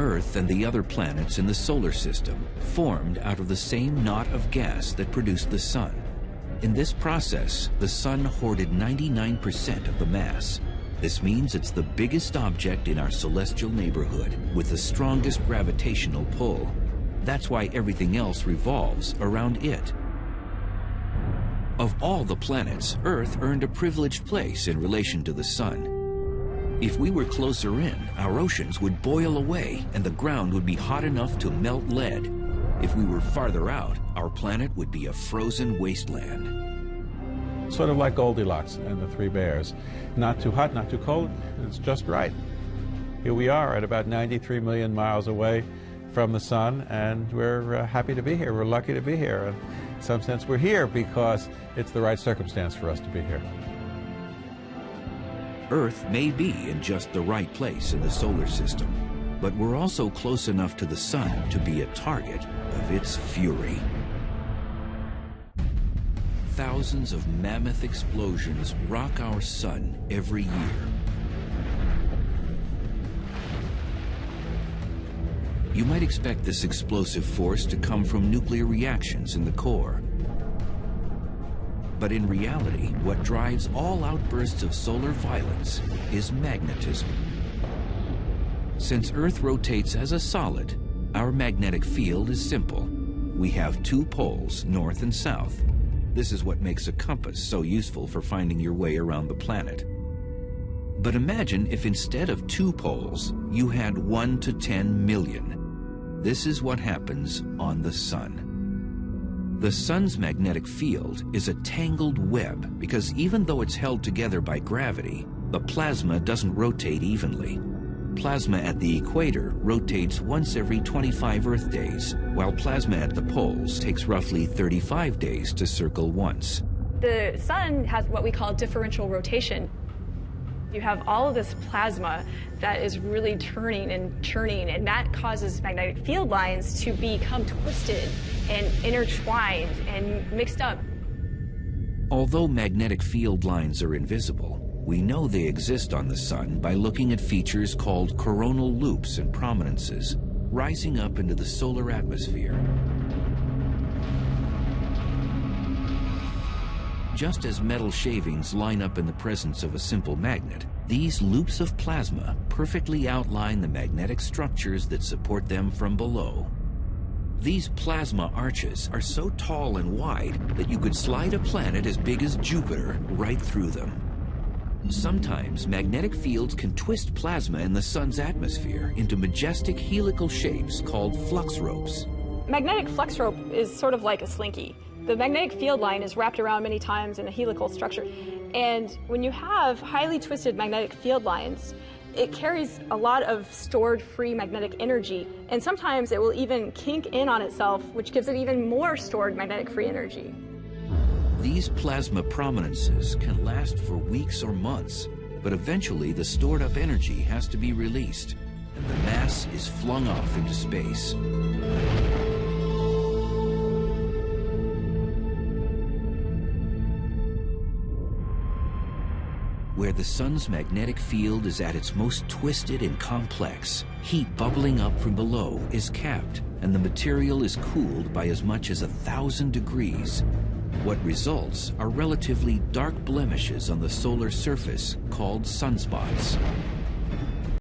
Earth and the other planets in the solar system formed out of the same knot of gas that produced the Sun. In this process, the Sun hoarded 99% of the mass. This means it's the biggest object in our celestial neighborhood with the strongest gravitational pull. That's why everything else revolves around it. Of all the planets, Earth earned a privileged place in relation to the Sun. If we were closer in, our oceans would boil away and the ground would be hot enough to melt lead. If we were farther out, our planet would be a frozen wasteland. Sort of like Goldilocks and the Three Bears. Not too hot, not too cold, it's just right. Here we are at about 93 million miles away from the Sun, and we're happy to be here. We're lucky to be here. And in some sense, we're here because it's the right circumstance for us to be here. Earth may be in just the right place in the solar system, but we're also close enough to the Sun to be a target of its fury. Thousands of mammoth explosions rock our Sun every year. You might expect this explosive force to come from nuclear reactions in the core. But in reality, what drives all outbursts of solar violence is magnetism. Since Earth rotates as a solid, our magnetic field is simple. We have two poles, north and south. This is what makes a compass so useful for finding your way around the planet. But imagine if instead of two poles, you had 1 to 10 million. This is what happens on the Sun. The Sun's magnetic field is a tangled web because even though it's held together by gravity, the plasma doesn't rotate evenly. Plasma at the equator rotates once every 25 Earth days, while plasma at the poles takes roughly 35 days to circle once. The Sun has what we call differential rotation. You have all of this plasma that is really turning and churning, and that causes magnetic field lines to become twisted and intertwined and mixed up. Although magnetic field lines are invisible, we know they exist on the Sun by looking at features called coronal loops and prominences rising up into the solar atmosphere. Just as metal shavings line up in the presence of a simple magnet, these loops of plasma perfectly outline the magnetic structures that support them from below. These plasma arches are so tall and wide that you could slide a planet as big as Jupiter right through them. Sometimes magnetic fields can twist plasma in the Sun's atmosphere into majestic helical shapes called flux ropes. Magnetic flux rope is sort of like a slinky. The magnetic field line is wrapped around many times in a helical structure. And when you have highly twisted magnetic field lines, it carries a lot of stored free magnetic energy. And sometimes it will even kink in on itself, which gives it even more stored magnetic free energy. These plasma prominences can last for weeks or months, but eventually the stored up energy has to be released, and the mass is flung off into space. Where the Sun's magnetic field is at its most twisted and complex, heat bubbling up from below is capped, and the material is cooled by as much as 1,000 degrees. What results are relatively dark blemishes on the solar surface called sunspots.